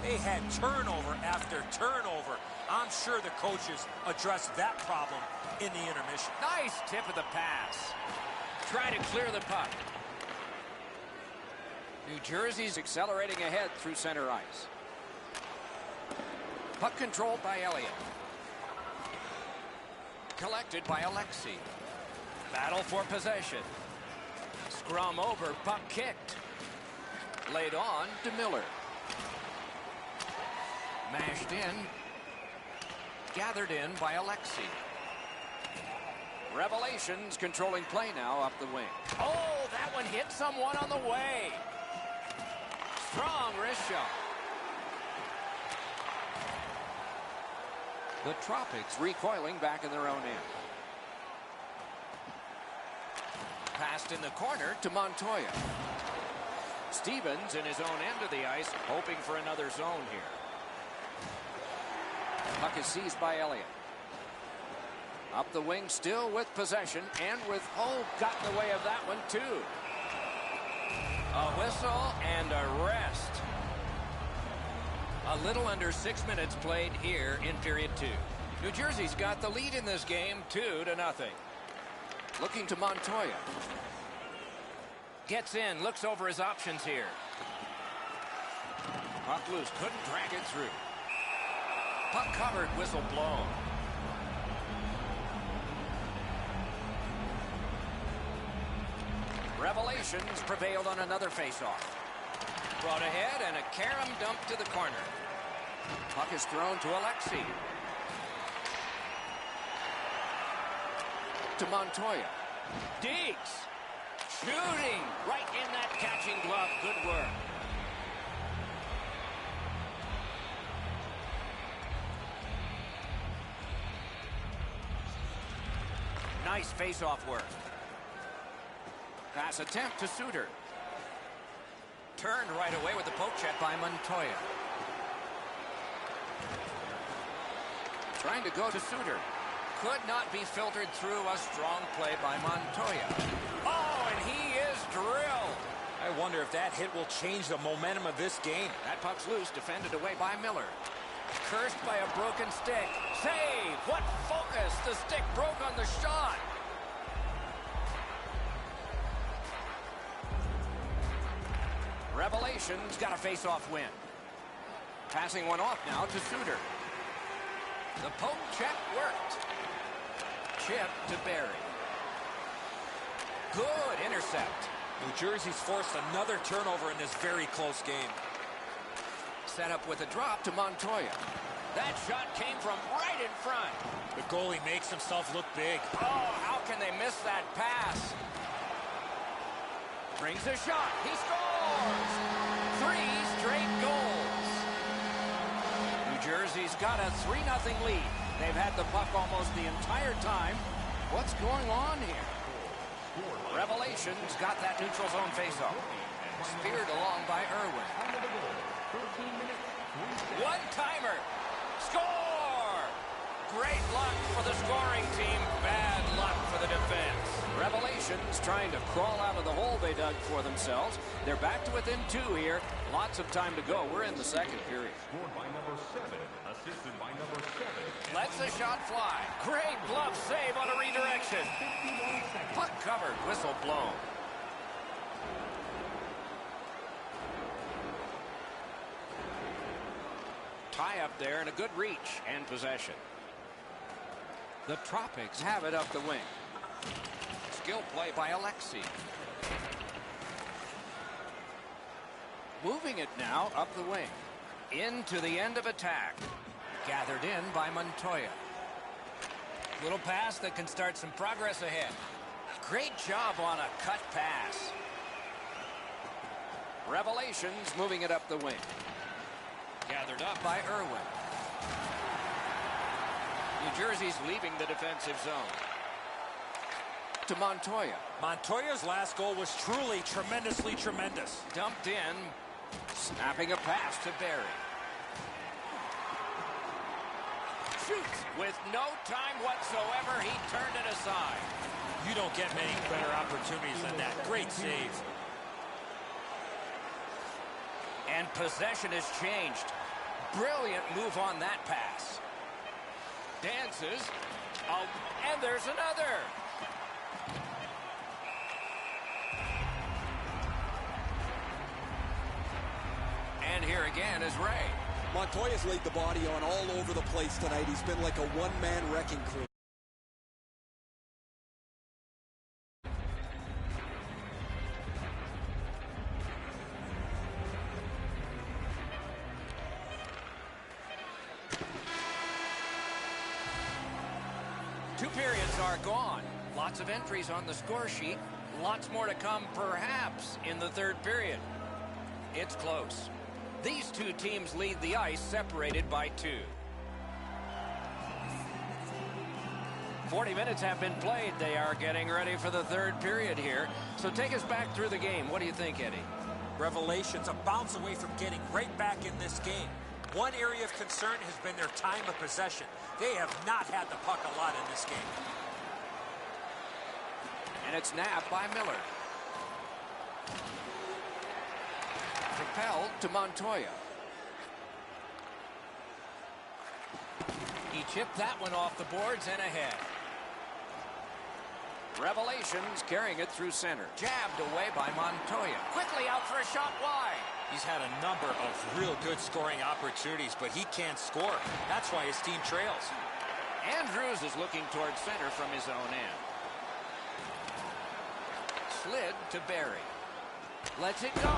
They had turnover after turnover. I'm sure the coaches addressed that problem in the intermission. Nice tip of the pass. Try to clear the puck. New Jersey's accelerating ahead through center ice. Puck controlled by Elliott. Collected by Alexei. Battle for possession. Scrum over, puck kicked. Laid on to Miller. Mashed in. Gathered in by Alexei. Revelations controlling play now up the wing. Oh, that one hit someone on the way. Strong wrist shot. The Tropics recoiling back in their own end. Passed in the corner to Montoya. Stevens in his own end of the ice, hoping for another zone here. Puck is seized by Elliott. Up the wing, still with possession, and with, got in the way of that one too. A whistle and a rest. A little under 6 minutes played here in period 2. New Jersey's got the lead in this game, 2-0. Looking to Montoya. Gets in, looks over his options here. Puck loose, couldn't drag it through. Puck covered, whistle blown. Revelations prevailed on another faceoff. Brought ahead and a carom dump to the corner. Puck is thrown to Alexei. To Montoya. Deeks. Shooting right in that catching glove. Good work. Nice face-off work. Pass attempt to Suter. Turned right away with the poke check by Montoya. Trying to go to Suter. Could not be filtered through. A strong play by Montoya. Oh, and he is drilled. I wonder if that hit will change the momentum of this game. That puck's loose, defended away by Miller. Cursed by a broken stick. Save! What focus! The stick broke on the shot. Revelations got a face-off win. Passing one off now to Suter. The poke check worked. Chip to Barry. Good intercept. New Jersey's forced another turnover in this very close game. Set up with a drop to Montoya. That shot came from right in front. The goalie makes himself look big. Oh, how can they miss that pass? Brings a shot. He scores! 3 straight goals. New Jersey's got a 3-0 lead. They've had the puck almost the entire time. What's going on here? Revelations got that neutral zone faceoff. Speared along by Irwin. One-timer. Score! Great luck for the scoring team. Bad luck for the defense. Revelations trying to crawl out of the hole they dug for themselves. They're back to within 2 here. Lots of time to go. We're in the second period. Scored by number 7, assisted by number 7. Lets the shot fly. Great glove save on a redirection. Puck covered, whistle blown. Tie up there and a good reach and possession. The Tropics have it up the wing. Skill play by Alexei. Moving it now up the wing. Into the end of attack. Gathered in by Montoya. Little pass that can start some progress ahead. Great job on a cut pass. Revelations moving it up the wing. Gathered up by Irwin. New Jersey's leaving the defensive zone. To Montoya. Montoya's last goal was truly tremendously tremendous. Dumped in. Snapping a pass to Barry. Shoots with no time whatsoever. He turned it aside. You don't get many better opportunities than that. Great save. And possession has changed. Brilliant move on that pass. Dances. Oh, and there's another. And here again is Ray. Montoya's laid the body on all over the place tonight. He's been like a one-man wrecking crew. Two periods are gone. Lots of entries on the score sheet. Lots more to come, perhaps, in the third period. It's close. These two teams lead the ice, separated by 2. 40 minutes have been played. They are getting ready for the third period here. So take us back through the game. What do you think, Eddie? Revelations, a bounce away from getting right back in this game. One area of concern has been their time of possession. They have not had the puck a lot in this game. And it's nabbed by Miller. Propelled to Montoya. He chipped that one off the boards and ahead. Revelations carrying it through center. Jabbed away by Montoya. Quickly out for a shot wide. He's had a number of real good scoring opportunities, but he can't score. That's why his team trails. Andrews is looking towards center from his own end. Slid to Barry. Lets it go.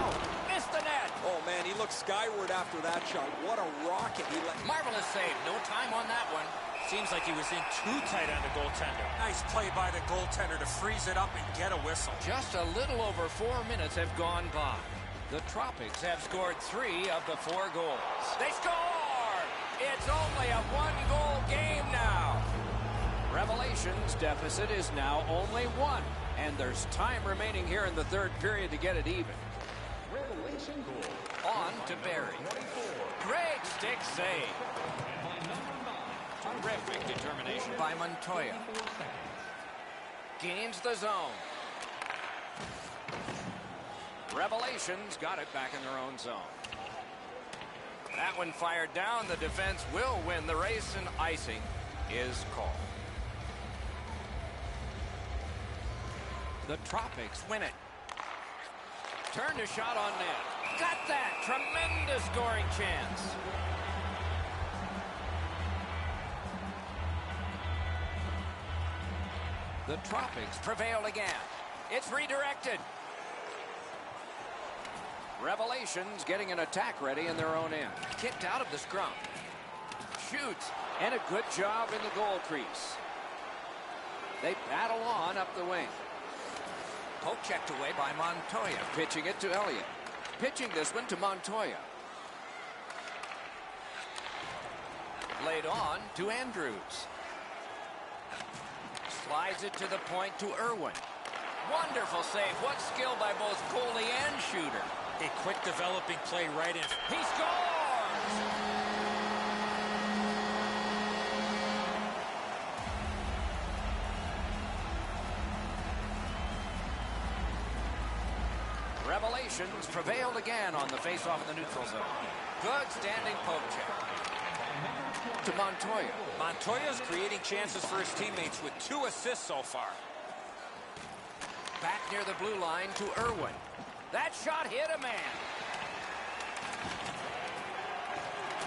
Missed the net. Oh, man, he looked skyward after that shot. What a rocket he let. Marvelous save. No time on that one. Seems like he was in too tight on the goaltender. Nice play by the goaltender to freeze it up and get a whistle. Just a little over 4 minutes have gone by. The Tropics have scored 3 of the 4 goals. They score! It's only a 1-goal game now. Revelations deficit is now only 1. And there's time remaining here in the third period to get it even. Revelation goal. On to Barry. Great stick save. Terrific determination by Montoya. Gains the zone. Revelations got it back in their own zone. That one fired down. The defense will win the race, and icing is called. The Tropics win it. Turned a shot on net. Got that. Tremendous scoring chance. The Tropics prevail again. It's redirected. Revelations getting an attack ready in their own end. Kicked out of the scrum. Shoots. And a good job in the goal crease. They battle on up the wing. Poke checked away by Montoya. Pitching it to Elliott. Pitching this one to Montoya. Laid on to Andrews. Slides it to the point to Irwin. Wonderful save. What skill by both goalie and shooter. A quick developing play right in. He scores! Revelations prevailed again on the faceoff in the neutral zone. Good standing poke check. To Montoya. Montoya's creating chances for his teammates with 2 assists so far. Back near the blue line to Irwin. That shot hit a man.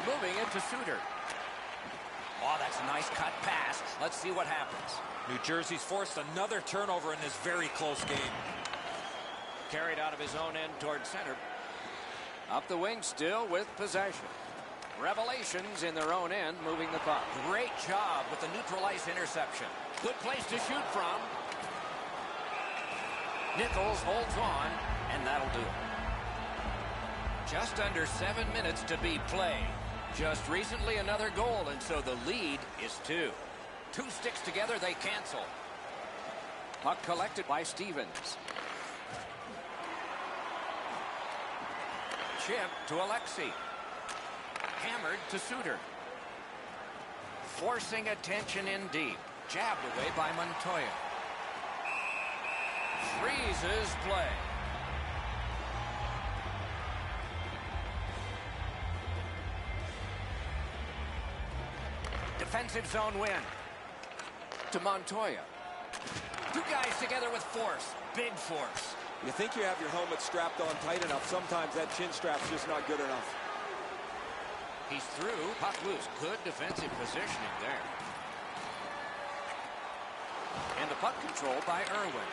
Moving it to Suter. Oh, that's a nice cut pass. Let's see what happens. New Jersey's forced another turnover in this very close game. Carried out of his own end toward center. Up the wing still with possession. Revelations in their own end moving the puck. Great job with the neutral ice interception. Good place to shoot from. Nichols holds on, and that'll do it. Just under 7 minutes to be played. Just recently another goal, and so the lead is 2. 2 sticks together, they cancel. Puck collected by Stevens. Chip to Alexei. Hammered to Suter. Forcing attention in deep. Jabbed away by Montoya. Freezes play. defensive zone win. To Montoya. Two guys together with force. Big force. You think you have your helmet strapped on tight enough. Sometimes that chin strap's just not good enough. He's through. Puck loose. Good defensive positioning there. And the puck control by Irwin.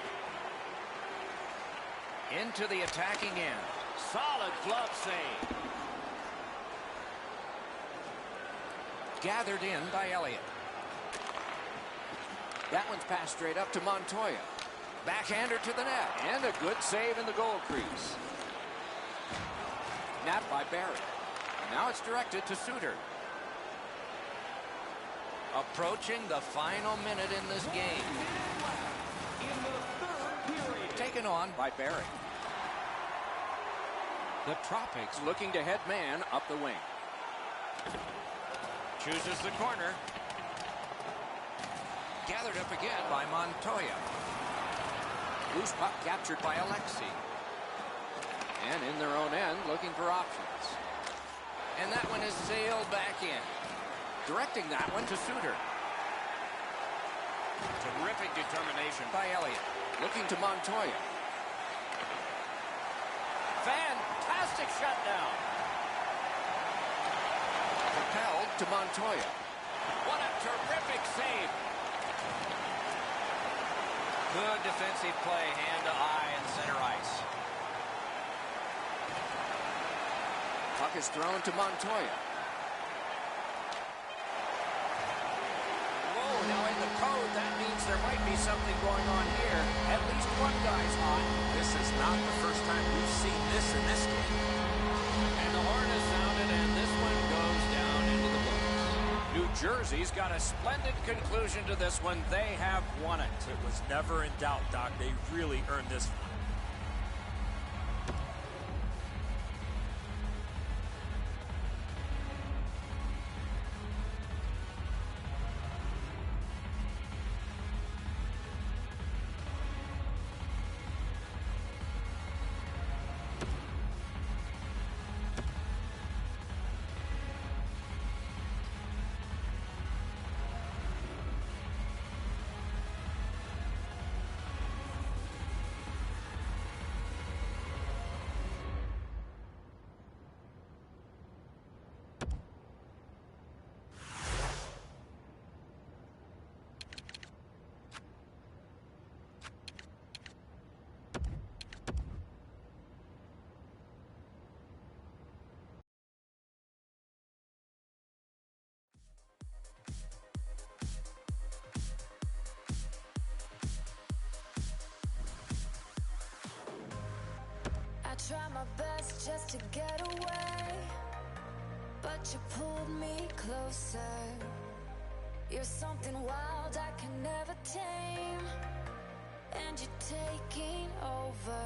Into the attacking end. Solid glove save. Gathered in by Elliott. That one's passed straight up to Montoya. Backhander to the net. And a good save in the goal crease. Napped by Barry. Now it's directed to Suter. Approaching the final minute in this game. Taken on by Barry. The Tropics looking to head man up the wing. Chooses the corner. Gathered up again by Montoya. Loose puck captured by Alexi. And in their own end, looking for options. And that one is sailed back in. Directing that one to Suter. Terrific determination by Elliott. Looking to Montoya. Fantastic shutdown. Propelled to Montoya. What a terrific save. Good defensive play, hand to eye and center ice. Puck is thrown to Montoya. Whoa, now in the code, that means there might be something going on here. At least one guy's hot. This is not the first time we've seen this in this game. And the horn is sounded, and this one goes down into the books. New Jersey's got a splendid conclusion to this one. They have won it. It was never in doubt, Doc. They really earned this one. Try my best just to get away, but you pulled me closer. You're something wild I can never tame, and you're taking over.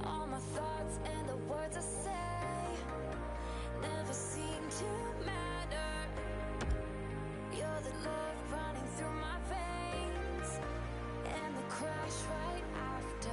All my thoughts and the words I say never seem to matter. You're the love running through my veins, and the crash right after.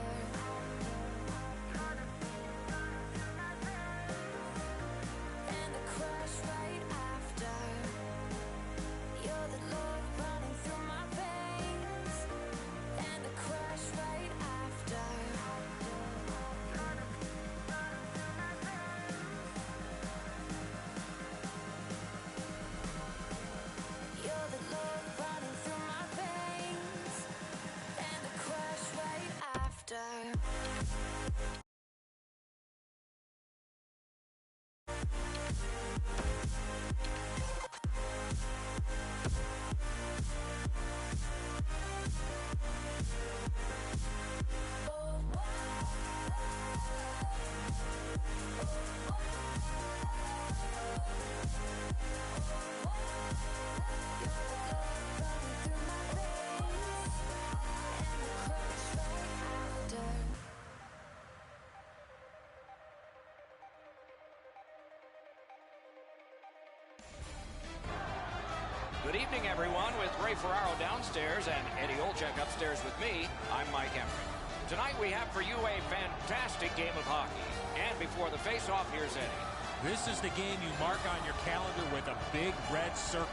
Good evening, everyone, with Ray Ferraro downstairs and Eddie Olczyk upstairs with me. I'm Mike Emmerich. Tonight we have for you a fantastic game of hockey. And before the face-off, here's Eddie. This is the game you mark on your calendar with a big red circle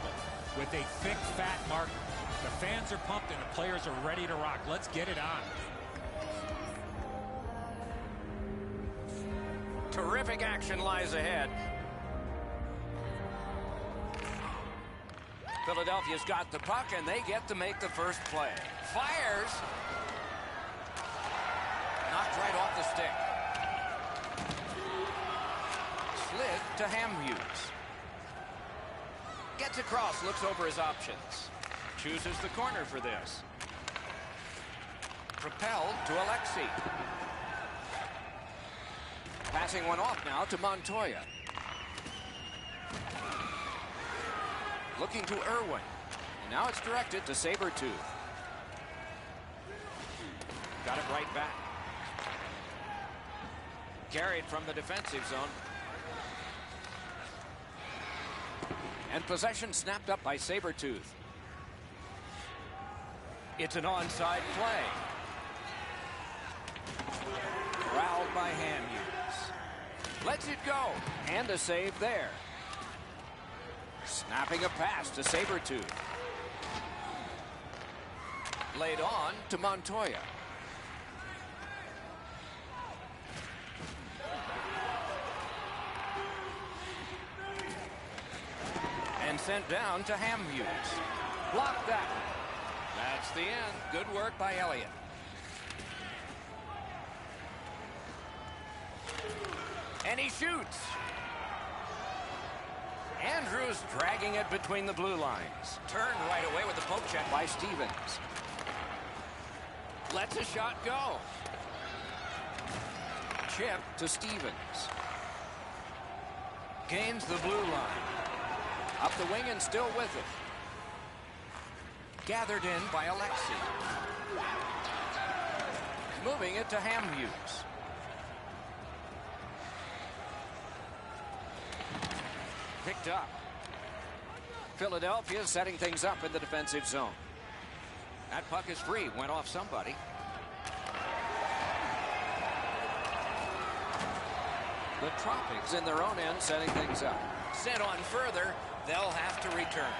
with a thick, fat marker. The fans are pumped and the players are ready to rock. Let's get it on. Terrific action lies ahead. Philadelphia's got the puck, and they get to make the first play. Fires. Knocked right off the stick. Slid to Hamhuis. Gets across, looks over his options. Chooses the corner for this. Propelled to Alexei. Passing one off now to Montoya. Looking to Irwin. And now it's directed to Sabretooth. Got it right back. Carried from the defensive zone. And possession snapped up by Sabretooth. It's an onside play. Corralled by Hamhuis. Lets it go. And a save there. Snapping a pass to Sabretooth. Laid on to Montoya. And sent down to Hamhuis. Blocked that. That's the end. Good work by Elliott. And he shoots. Andrews dragging it between the blue lines. Turned right away with the poke check by Stevens. Lets a shot go. Chip to Stevens. Gains the blue line. Up the wing and still with it. Gathered in by Alexei. Moving it to Hamhuis. Picked up. Philadelphia setting things up in the defensive zone. That puck is free. Went off somebody. The Tropics in their own end setting things up. Sent on further. They'll have to return.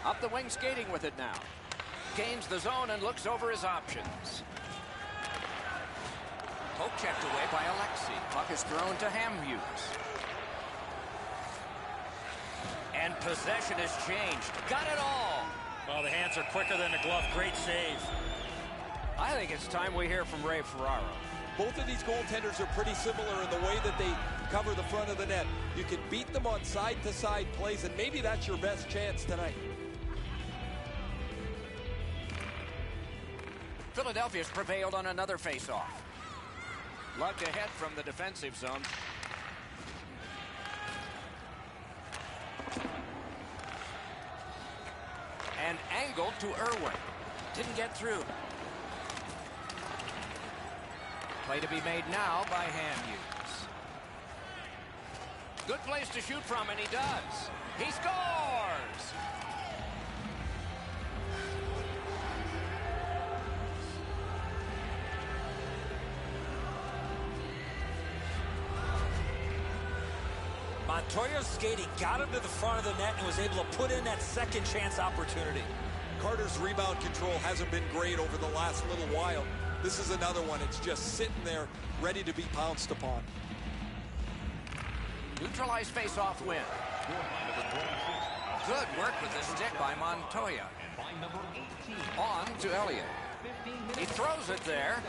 Up the wing skating with it now. Gains the zone and looks over his options. Poke checked away by Alexei. Puck is thrown to Hamhuis. And possession has changed. Got it all. Well, the hands are quicker than the glove. Great save. I think it's time we hear from Ray Ferraro. Both of these goaltenders are pretty similar in the way that they cover the front of the net. You can beat them on side-to-side plays, and maybe that's your best chance tonight. Philadelphia's prevailed on another face-off. Lugged ahead from the defensive zone. And angled to Irwin. Didn't get through. Play to be made now by Hamhuis. Good place to shoot from, and he does. He scores! Montoya's skating got him to the front of the net and was able to put in that second chance opportunity. Carter's rebound control hasn't been great over the last little while. This is another one. It's just sitting there ready to be pounced upon. Neutralized face-off win. Good work with the stick by Montoya. On to Elliott. He throws it there.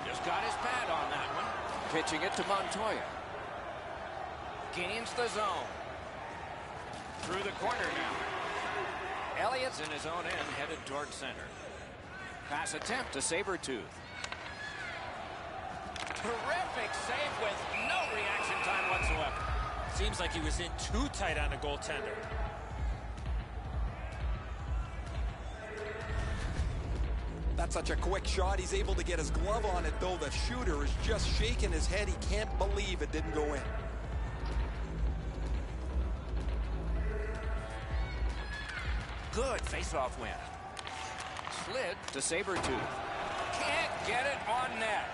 Just got his pad on that one. Pitching it to Montoya. Gains the zone. Through the corner now. Elliott's in his own end, headed toward center. Pass attempt to Sabretooth. Terrific save with no reaction time whatsoever. Seems like he was in too tight on the goaltender. That's such a quick shot. He's able to get his glove on it, though. The shooter is just shaking his head. He can't believe it didn't go in. Good face-off win. Slid to Sabretooth. Can't get it on net.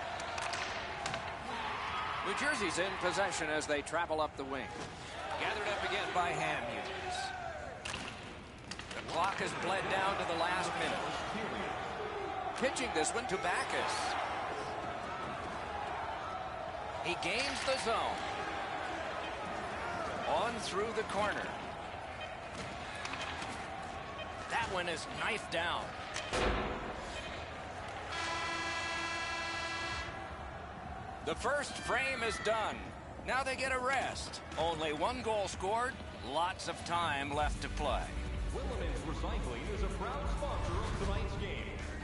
New Jersey's in possession as they travel up the wing. Gathered up again by Hamhuis. The clock has bled down to the last minute. Pitching this one to Backus. He gains the zone. On through the corner. That one is knifed down. The first frame is done. Now they get a rest. Only one goal scored. Lots of time left to play. Willemins Recycling is a proud sponsor of tonight's game.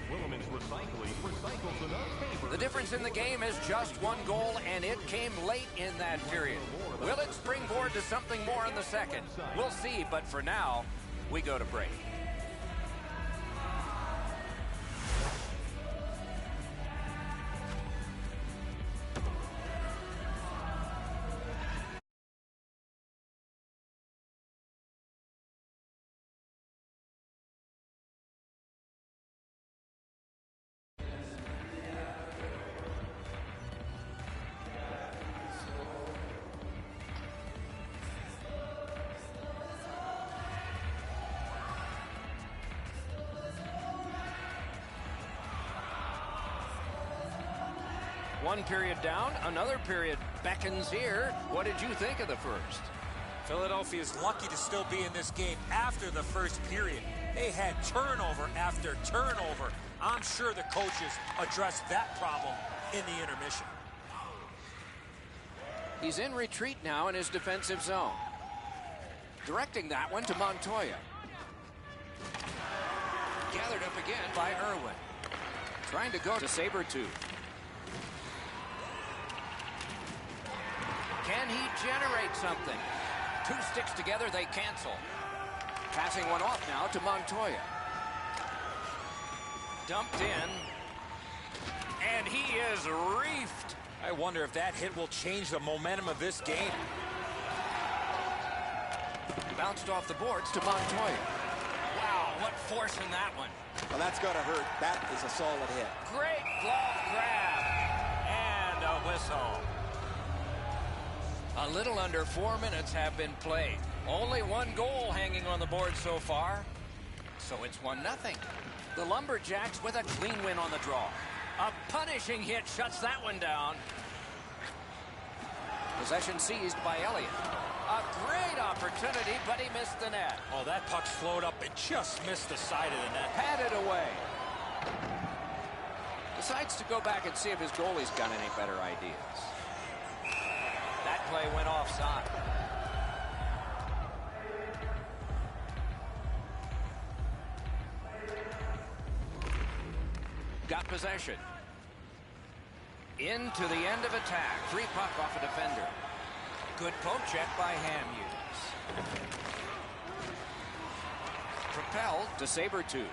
Willemins Recycling recycles enough paper. The difference in the game is just one goal, and it came late in that period. Will it springboard to something more in the second? We'll see, but for now, we go to break. One period down, another period beckons here. What did you think of the first? Philadelphia is lucky to still be in this game after the first period. They had turnover after turnover. I'm sure the coaches addressed that problem in the intermission. He's in retreat now in his defensive zone. Directing that one to Montoya. Gathered up again by Irwin. Trying to go to Sabretooth. Can he generate something? Two sticks together, they cancel. Passing one off now to Montoya. Dumped in. And he is reefed. I wonder if that hit will change the momentum of this game. Bounced off the boards to Montoya. Wow, what force in that one. Well, that's going to hurt. That is a solid hit. Great glove grab. And a whistle. A little under 4 minutes have been played. Only one goal hanging on the board so far. So it's 1-0. The Lumberjacks with a clean win on the draw. A punishing hit shuts that one down. Possession seized by Elliott. A great opportunity, but he missed the net. Oh, that puck flowed up and just missed the side of the net. Padded away. Decides to go back and see if his goalie's got any better ideas. That play went offside. Got possession. Into the end of attack. Free puck off a defender. Good poke check by Hamhuis. Propelled to Sabretooth.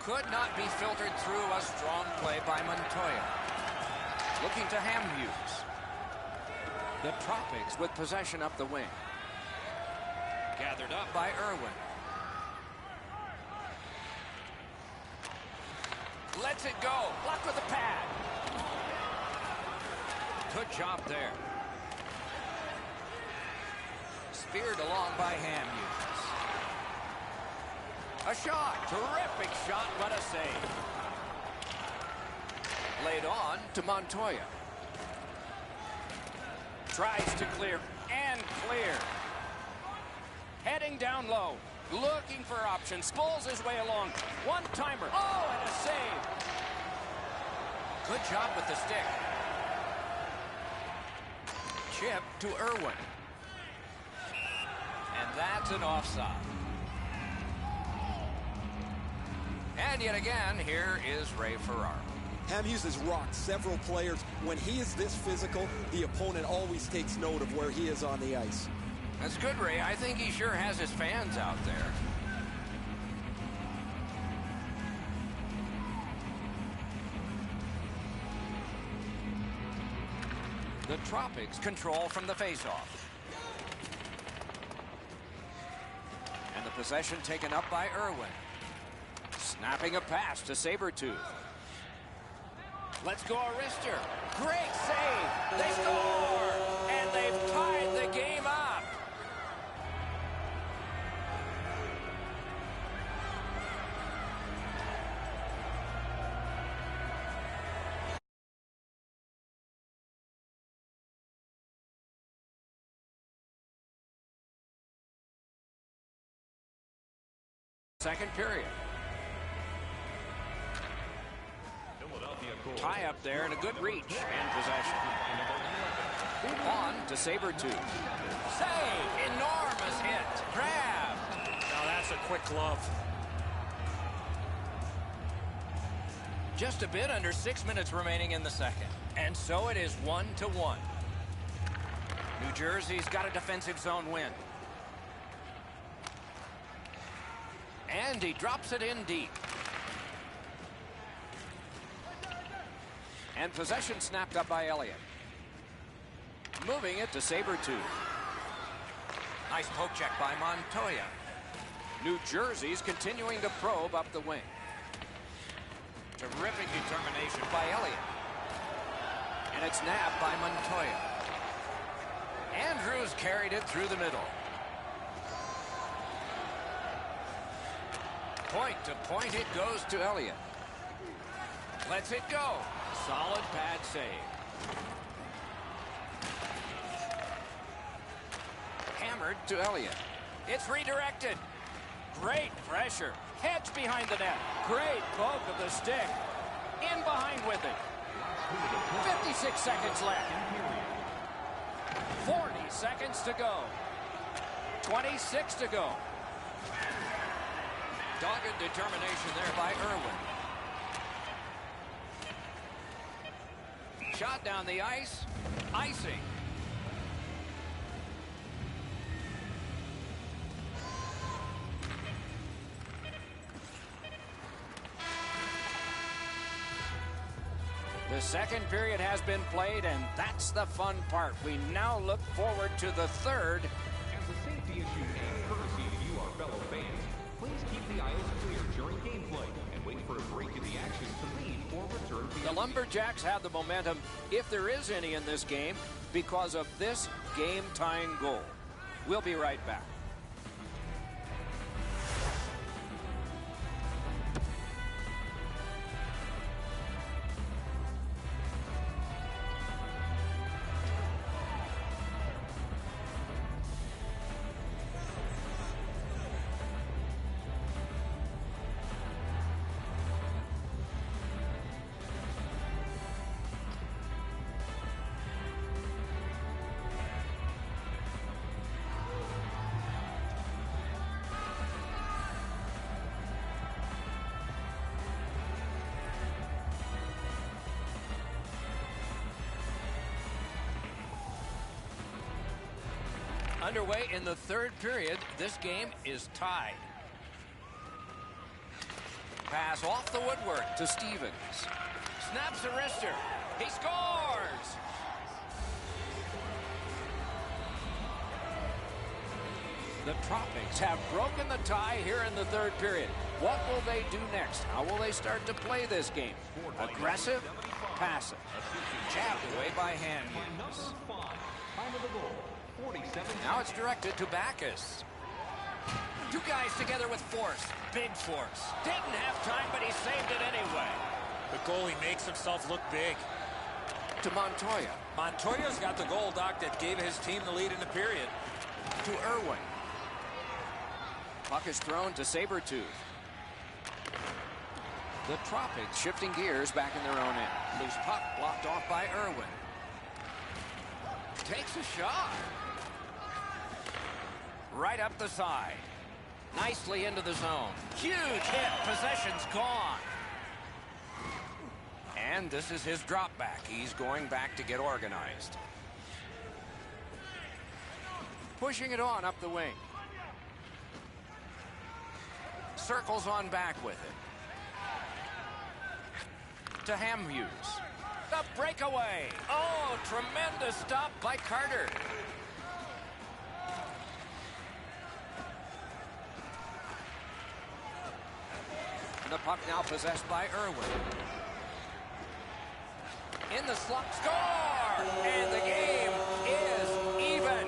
Could not be filtered through. A strong play by Montoya. Looking to Hamhuis. The Tropics with possession up the wing. Gathered up by Irwin. Lets it go. Blocked with a pad. Good job there. Speared along by Hamhuis. A shot. Terrific shot, but a save. Laid on to Montoya. Tries to clear and clear. Heading down low. Looking for options. Spulls his way along. One-timer. Oh, and a save. Good job with the stick. Chip to Irwin. And that's an offside. And yet again, here is Ray Ferraro. Hamhuis has rocked several players. When he is this physical, the opponent always takes note of where he is on the ice. That's good, Ray. I think he sure has his fans out there. The Tropics control from the faceoff. And the possession taken up by Irwin. Snapping a pass to Sabretooth. Let's go, Arister. Great save. They score. And they've tied the game up. Second period. Tie up there and a good reach and possession. On to Sabertooth. Save! Enormous hit. Grab. Now that's a quick glove. Just a bit under 6 minutes remaining in the second. And so it is 1-1. New Jersey's got a defensive zone win. And he drops it in deep. And possession snapped up by Elliott. Moving it to Sabertooth. Nice poke check by Montoya. New Jersey's continuing to probe up the wing. Terrific determination by Elliott. And it's nabbed by Montoya. Andrews carried it through the middle. Point to point it goes to Elliott. Lets it go. Solid pad save. Hammered to Elliott. It's redirected. Great pressure. Hedge behind the net. Great poke of the stick. In behind with it. 56 seconds left. 40 seconds to go. 26 to go. Dogged determination there by Irwin. Shot down the ice. Icing. The second period has been played, and that's the fun part. We now look forward to the third. As a safety issue and courtesy to you, our fellow fans, please keep the aisles clear during gameplay and wait for a break in the action to leave or return to The Lumberjacks have the momentum, if there is any in this game, because of this game-tying goal. We'll be right back. Underway in the third period. This game is tied. Pass off the woodwork to Stevens. Snaps a wrister. He scores! The Tropics have broken the tie here in the third period. What will they do next? How will they start to play this game? Aggressive? Passive. Jabbed away by Hughes. Now it's directed to Backus. Two guys together with force. Big force. Didn't have time, but he saved it anyway. The goalie makes himself look big. To Montoya. Montoya's got the goal, Doc, that gave his team the lead in the period. To Irwin. Puck is thrown to Sabertooth. The Tropics shifting gears back in their own end. Loose puck blocked off by Irwin. Takes a shot. Right up the side. Nicely into the zone. Huge hit. Possession's gone. And this is his drop back. He's going back to get organized. Pushing it on up the wing. Circles on back with it. To Hughes. The breakaway. Oh, tremendous stop by Carter. And the puck now possessed by Irwin. in the slot. Score! And the game is even.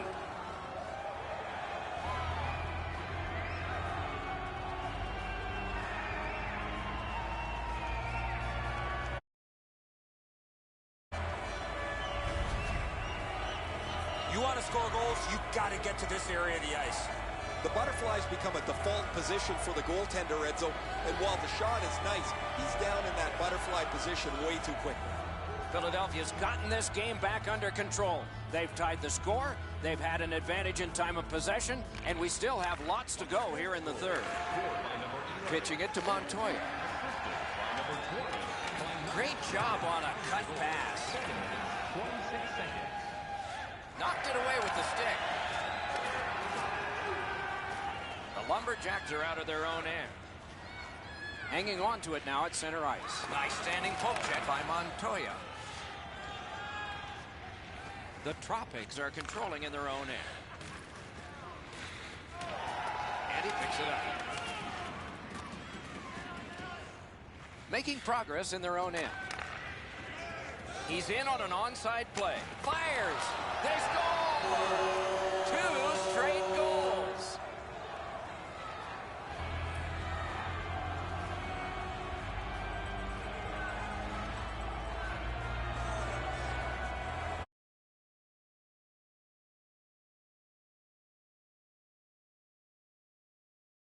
You want to score goals, you got to get to this area of the ice. The butterflies become a default position for the goaltender, Edzo. And while the shot is nice, he's down in that butterfly position way too quickly. Philadelphia's gotten this game back under control. They've tied the score, they've had an advantage in time of possession, and we still have lots to go here in the third. Pitching it to Montoya. Great job on a cut pass. 26 seconds. Knocked it away with the stick. The Lumberjacks are out of their own end. Hanging on to it now at center ice. Nice standing poke check by Montoya. The Tropics are controlling in their own end. And he picks it up. Making progress in their own end. He's in on an onside play. Fires!